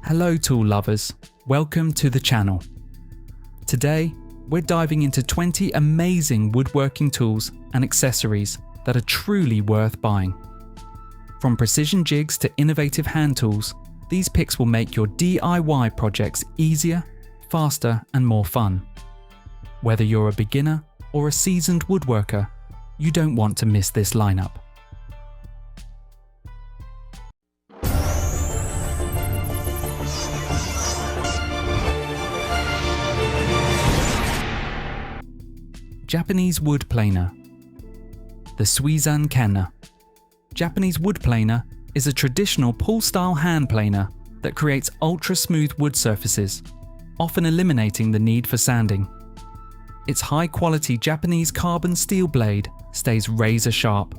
Hello tool lovers, welcome to the channel. Today, we're diving into 20 amazing woodworking tools and accessories that are truly worth buying. From precision jigs to innovative hand tools, these picks will make your DIY projects easier, faster and more fun. Whether you're a beginner or a seasoned woodworker, you don't want to miss this lineup. Japanese wood planer. The Suizan Kanna. Japanese wood planer is a traditional pull-style hand planer that creates ultra-smooth wood surfaces, often eliminating the need for sanding. Its high-quality Japanese carbon steel blade stays razor-sharp,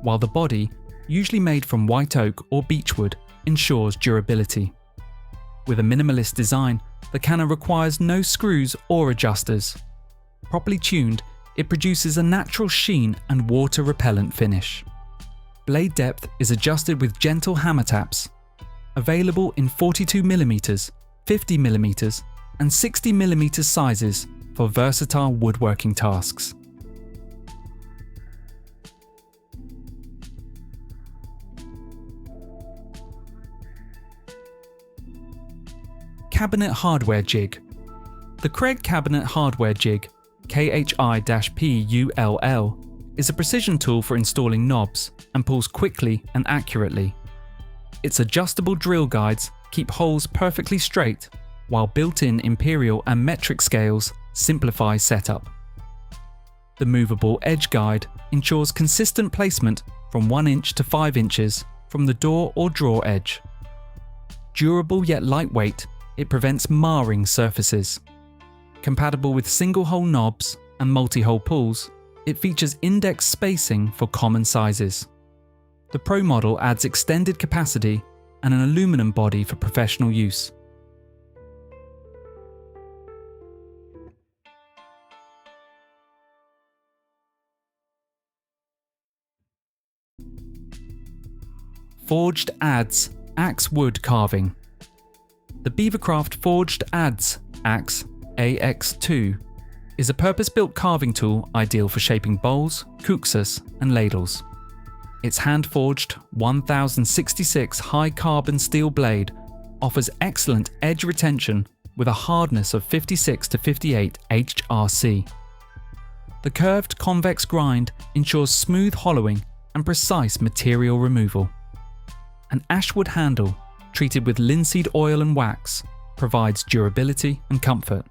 while the body, usually made from white oak or beechwood, ensures durability. With a minimalist design, the Kanna requires no screws or adjusters. Properly tuned, it produces a natural sheen and water-repellent finish. Blade depth is adjusted with gentle hammer taps. Available in 42mm, 50mm and 60mm sizes for versatile woodworking tasks. Cabinet hardware jig. The Kreg cabinet hardware jig, KHI-PULL, is a precision tool for installing knobs and pulls quickly and accurately. Its adjustable drill guides keep holes perfectly straight, while built-in imperial and metric scales simplify setup. The movable edge guide ensures consistent placement from 1 inch to 5 inches from the door or drawer edge. Durable yet lightweight, it prevents marring surfaces. Compatible with single-hole knobs and multi-hole pulls, it features index spacing for common sizes. The Pro model adds extended capacity and an aluminum body for professional use. Forged Adze axe wood carving. The BeaverCraft Forged Adze axe AX2 is a purpose-built carving tool ideal for shaping bowls, kuksas and ladles. Its hand-forged 1066 high-carbon steel blade offers excellent edge retention with a hardness of 56 to 58 HRC. The curved convex grind ensures smooth hollowing and precise material removal. An ashwood handle treated with linseed oil and wax provides durability and comfort.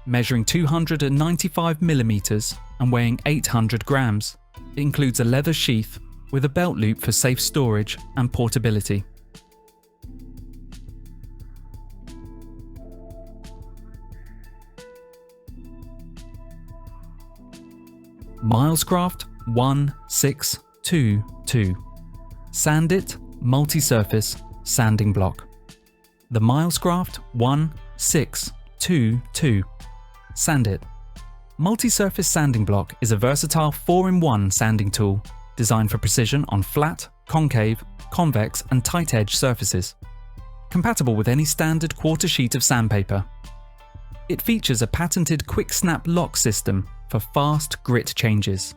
Measuring 295mm and weighing 800 grams, it includes a leather sheath with a belt loop for safe storage and portability. Milescraft 1622 Sandit Multi-Surface Sanding Block. The Milescraft 1622 Sandit Multi-Surface Sanding Block is a versatile 4-in-1 sanding tool designed for precision on flat, concave, convex and tight-edge surfaces. Compatible with any standard quarter sheet of sandpaper. It features a patented quick-snap lock system for fast grit changes.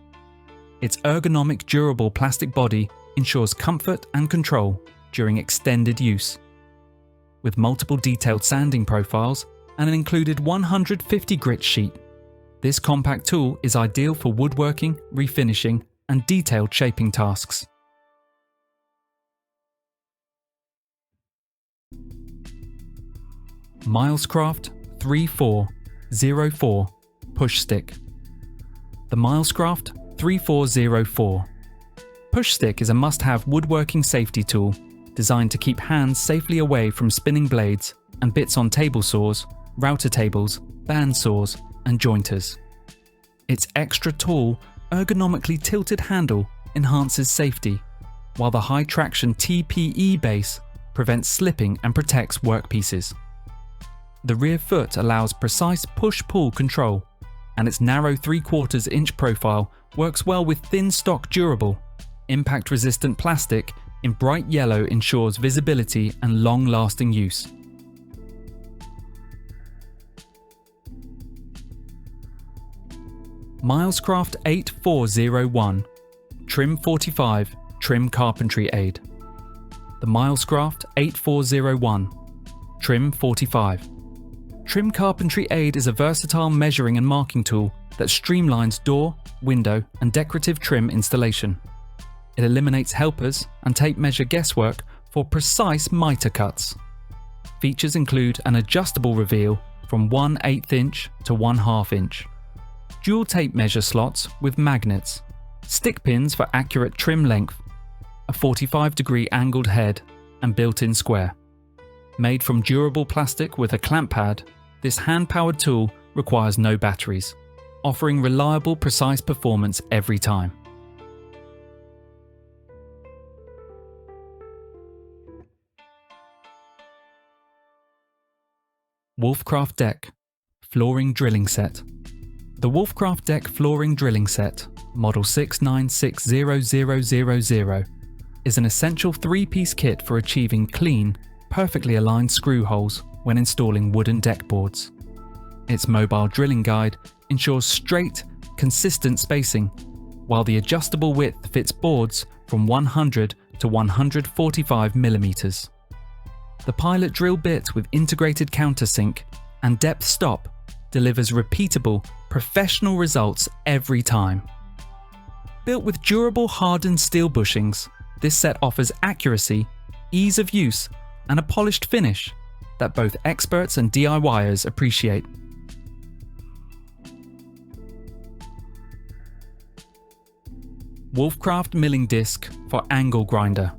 Its ergonomic, durable plastic body ensures comfort and control during extended use. With multiple detailed sanding profiles and an included 150 grit sheet, this compact tool is ideal for woodworking, refinishing, and detailed shaping tasks. Milescraft 3404 PushStick. The Milescraft 3404 PushStick is a must-have woodworking safety tool designed to keep hands safely away from spinning blades and bits on table saws, router tables, band saws, and jointers. Its extra tall, ergonomically tilted handle enhances safety, while the high-traction TPE base prevents slipping and protects workpieces. The rear foot allows precise push-pull control, and its narrow 3/4 inch profile works well with thin stock durable, impact-resistant plastic in bright yellow ensures visibility and long-lasting use. Milescraft 8401 Trim 45 Trim Carpentry Aid. The Milescraft 8401 Trim 45. Trim Carpentry Aid is a versatile measuring and marking tool that streamlines door, window, and decorative trim installation. It eliminates helpers and tape measure guesswork for precise mitre cuts. Features include an adjustable reveal from 1/8 inch to 1/2 inch, dual tape measure slots with magnets, stick pins for accurate trim length, a 45-degree angled head, and built-in square. Made from durable plastic with a clamp pad, this hand-powered tool requires no batteries, offering reliable, precise performance every time. Wolfcraft Deck Flooring Drilling Set. The Wolfcraft Deck Flooring Drilling Set, model 69600000, is an essential three-piece kit for achieving clean, perfectly aligned screw holes when installing wooden deck boards. Its mobile drilling guide ensures straight, consistent spacing, while the adjustable width fits boards from 100 to 145 mm. The pilot drill bit with integrated countersink and depth stop delivers repeatable, professional results every time. Built with durable hardened steel bushings, this set offers accuracy, ease of use, and a polished finish that both experts and DIYers appreciate. Wolfcraft Milling Disc for Angle Grinder.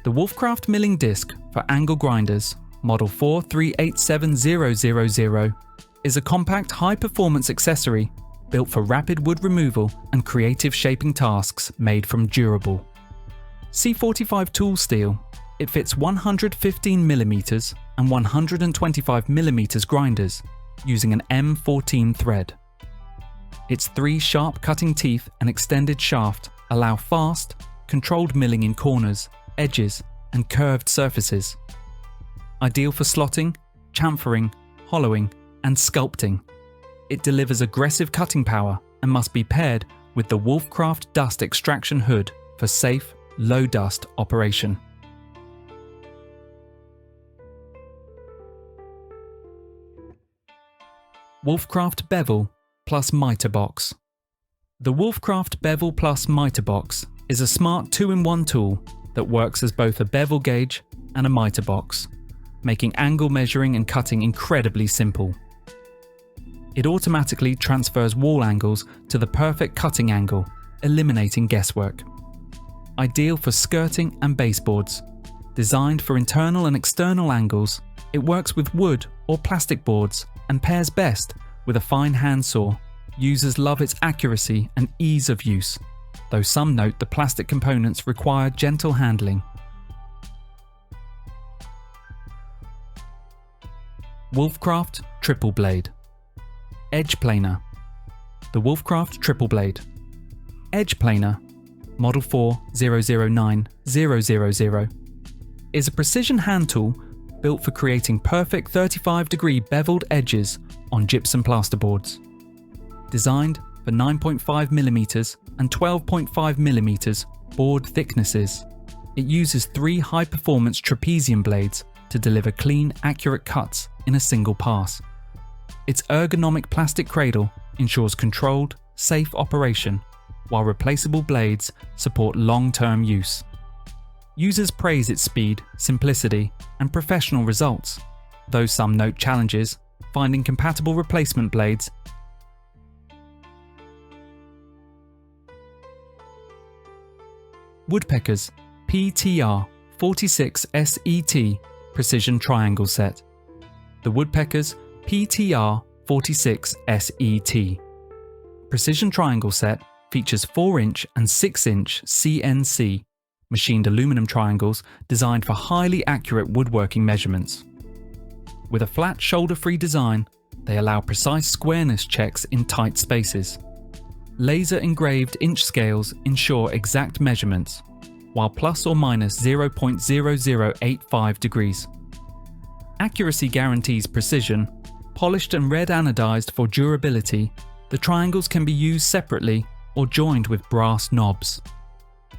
The Wolfcraft Milling Disc for Angle Grinders, model 4387000, is a compact high-performance accessory built for rapid wood removal and creative shaping tasks made from durable C45 tool steel. It fits 115mm and 125mm grinders using an M14 thread. Its 3 sharp cutting teeth and extended shaft allow fast, controlled milling in corners, edges, and curved surfaces. Ideal for slotting, chamfering, hollowing, and sculpting. It delivers aggressive cutting power and must be paired with the Wolfcraft dust extraction hood for safe, low-dust operation. Wolfcraft Bevel plus Mitre Box. The Wolfcraft Bevel plus Mitre Box is a smart 2-in-1 tool that works as both a bevel gauge and a mitre box, making angle measuring and cutting incredibly simple. It automatically transfers wall angles to the perfect cutting angle, eliminating guesswork. Ideal for skirting and baseboards. Designed for internal and external angles, it works with wood or plastic boards and pairs best with a fine handsaw. Users love its accuracy and ease of use, though some note the plastic components require gentle handling. Wolfcraft Triple Blade. Edge Planer. The Wolfcraft Triple Blade. Edge Planer, model 4009000, is a precision hand tool built for creating perfect 35-degree beveled edges on gypsum plasterboards. Designed for 9.5mm and 12.5mm board thicknesses, it uses 3 high-performance trapezium blades to deliver clean, accurate cuts in a single pass. Its ergonomic plastic cradle ensures controlled, safe operation, while replaceable blades support long-term use. Users praise its speed, simplicity, and professional results, though some note challenges finding compatible replacement blades. Woodpeckers PTR 46 SET Precision Triangle Set. The Woodpeckers PTR 46 SET Precision Triangle Set features 4-inch and 6-inch CNC machined aluminum triangles designed for highly accurate woodworking measurements. With a flat shoulder-free design, they allow precise squareness checks in tight spaces. Laser engraved inch scales ensure exact measurements, while plus or minus 0.0085 degrees. Accuracy guarantees precision. Polished and red anodized for durability, the triangles can be used separately or joined with brass knobs.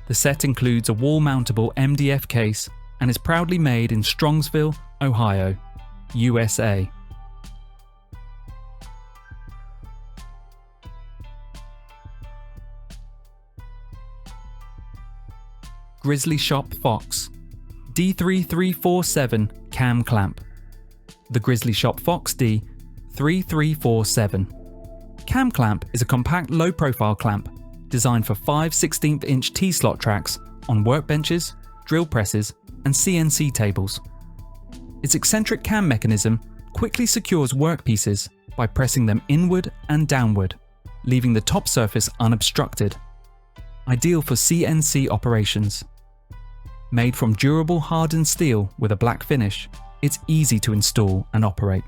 The set includes a wall-mountable MDF case and is proudly made in Strongsville, Ohio, USA. Grizzly Shop Fox D3347 Cam Clamp. The Grizzly Shop Fox D3347 Cam Clamp is a compact low-profile clamp designed for 5 16th-inch T-slot tracks on workbenches, drill presses, and CNC tables. Its eccentric cam mechanism quickly secures workpieces by pressing them inward and downward, leaving the top surface unobstructed. Ideal for CNC operations. Made from durable hardened steel with a black finish, it's easy to install and operate.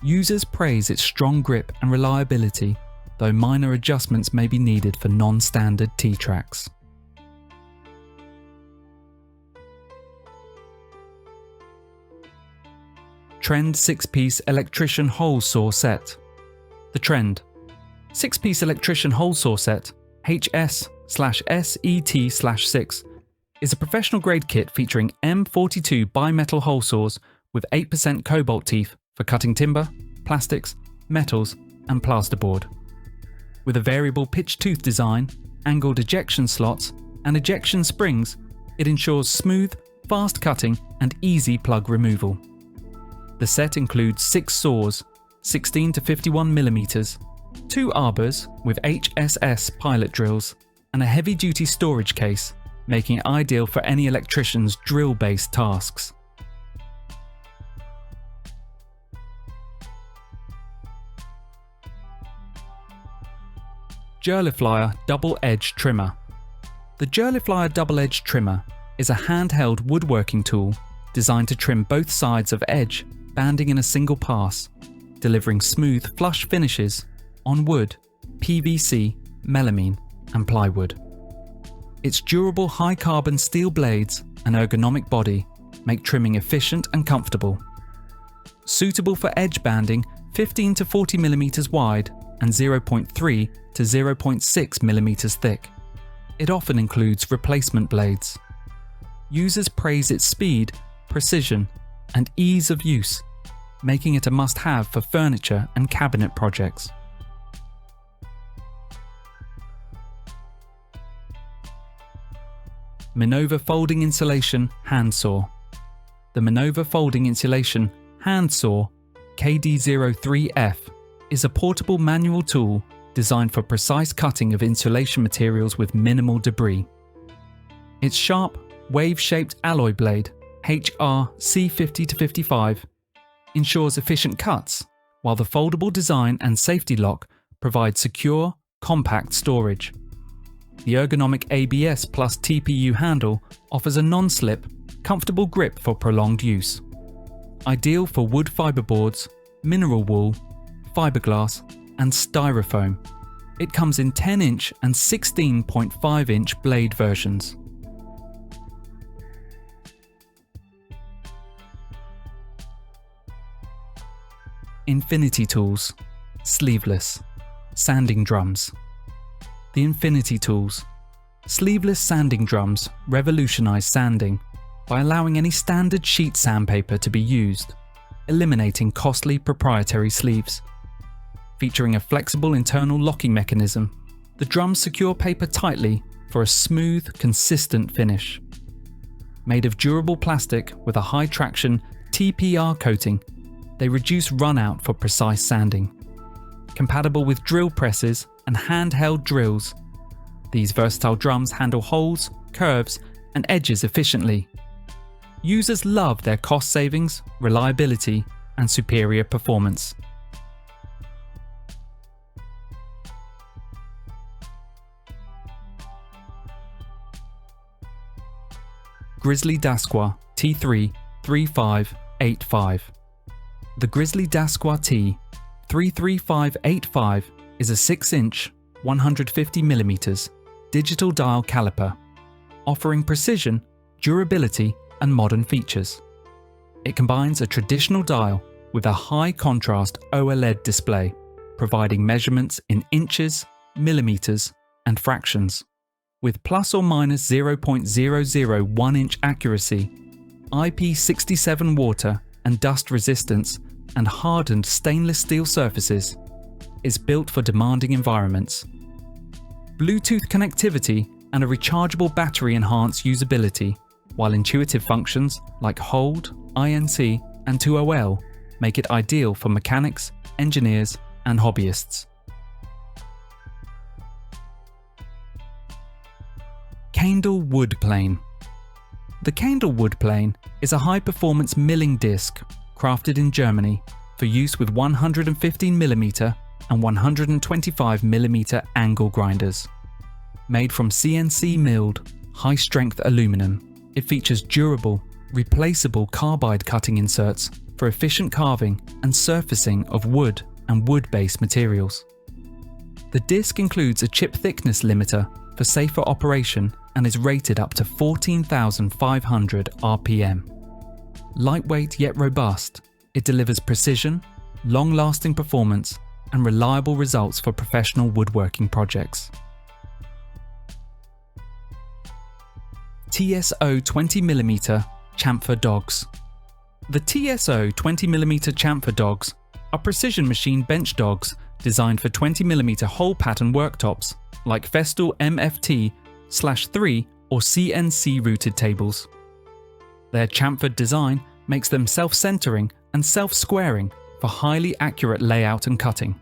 Users praise its strong grip and reliability, though minor adjustments may be needed for non-standard T-tracks. Trend 6-piece electrician hole saw set. The Trend 6-piece electrician hole saw set, HS/SET/6, is a professional grade kit featuring M42 bimetal hole saws with 8% cobalt teeth for cutting timber, plastics, metals, and plasterboard. With a variable pitch tooth design, angled ejection slots, and ejection springs, it ensures smooth, fast cutting and easy plug removal. The set includes 6 saws, 16 to 51 mm, 2 arbors with HSS pilot drills, and a heavy-duty storage case, making it ideal for any electrician's drill-based tasks. Jerliflyer Double-Edge Trimmer. The Jerliflyer Double-Edge Trimmer is a handheld woodworking tool designed to trim both sides of edge, banding in a single pass, delivering smooth, flush finishes on wood, PVC, melamine, and plywood. Its durable high-carbon steel blades and ergonomic body make trimming efficient and comfortable. Suitable for edge banding 15 to 40 mm wide and 0.3 to 0.6 mm thick. It often includes replacement blades. Users praise its speed, precision, and ease of use, making it a must-have for furniture and cabinet projects. Minova Folding Insulation Hand Saw. The Minova Folding Insulation Hand Saw KD03F is a portable manual tool designed for precise cutting of insulation materials with minimal debris. Its sharp, wave-shaped alloy blade, HRC50-55, ensures efficient cuts, while the foldable design and safety lock provide secure, compact storage. The ergonomic ABS plus TPU handle offers a non-slip, comfortable grip for prolonged use. Ideal for wood fiberboards, mineral wool, fiberglass, and styrofoam. It comes in 10-inch and 16.5-inch blade versions. Infinity Tools Sleeveless Sanding Drums. The Infinity Tools Sleeveless sanding drums revolutionize sanding by allowing any standard sheet sandpaper to be used, eliminating costly proprietary sleeves. Featuring a flexible internal locking mechanism, the drums secure paper tightly for a smooth, consistent finish. Made of durable plastic with a high traction TPR coating, they reduce runout for precise sanding. Compatible with drill presses and handheld drills, these versatile drums handle holes, curves, and edges efficiently. Users love their cost savings, reliability, and superior performance. GRIZZLY Dasqua T33585. The GRIZZLY Dasqua T33585 is a 6-inch, 150mm digital dial caliper. offering precision, durability, and modern features. It combines a traditional dial with a high-contrast OLED display, providing measurements in inches, millimeters, and fractions. With plus or minus 0.001 inch accuracy, IP67 water and dust resistance, and hardened stainless steel surfaces, is built for demanding environments. Bluetooth connectivity and a rechargeable battery enhance usability, while intuitive functions like Hold, INC, and 2OL make it ideal for mechanics, engineers, and hobbyists. Kaindl WOOD-PLANE. The Kaindl WOOD-PLANE is a high-performance milling disc crafted in Germany for use with 115mm and 125mm angle grinders. Made from CNC milled, high-strength aluminum, it features durable, replaceable carbide cutting inserts for efficient carving and surfacing of wood and wood-based materials. The disc includes a chip thickness limiter for safer operation and is rated up to 14,500 RPM. Lightweight yet robust, it delivers precision, long-lasting performance, and reliable results for professional woodworking projects. TSO 20mm Chamfer Dogs. The TSO 20mm Chamfer Dogs are precision machine bench dogs designed for 20mm hole pattern worktops like Festool MFT/3 or CNC routed tables. Their chamfered design makes them self-centering and self-squaring for highly accurate layout and cutting.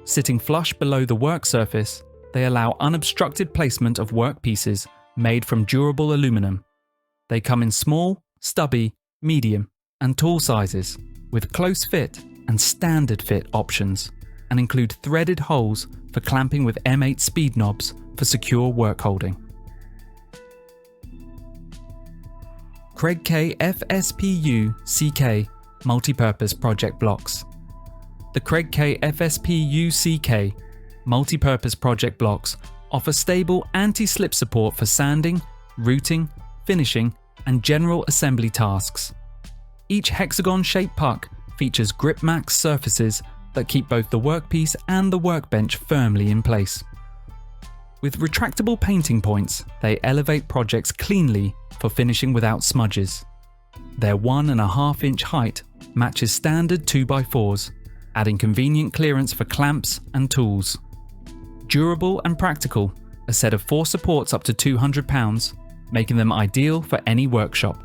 Sitting flush below the work surface, they allow unobstructed placement of workpieces made from durable aluminum. They come in small, stubby, medium, and tall sizes, with close fit and standard fit options, and include threaded holes for clamping with M8 speed knobs for secure work holding. Kreg KFS-PUCK Multipurpose Project Blocks. The Kreg KFS-PUCK Multipurpose Project Blocks offer stable anti-slip support for sanding, routing, finishing, and general assembly tasks. Each hexagon-shaped puck features grip max surfaces that keep both the workpiece and the workbench firmly in place. With retractable painting points, they elevate projects cleanly for finishing without smudges. Their 1.5 inch height matches standard 2x4s, adding convenient clearance for clamps and tools. Durable and practical, a set of 4 supports up to £200, making them ideal for any workshop.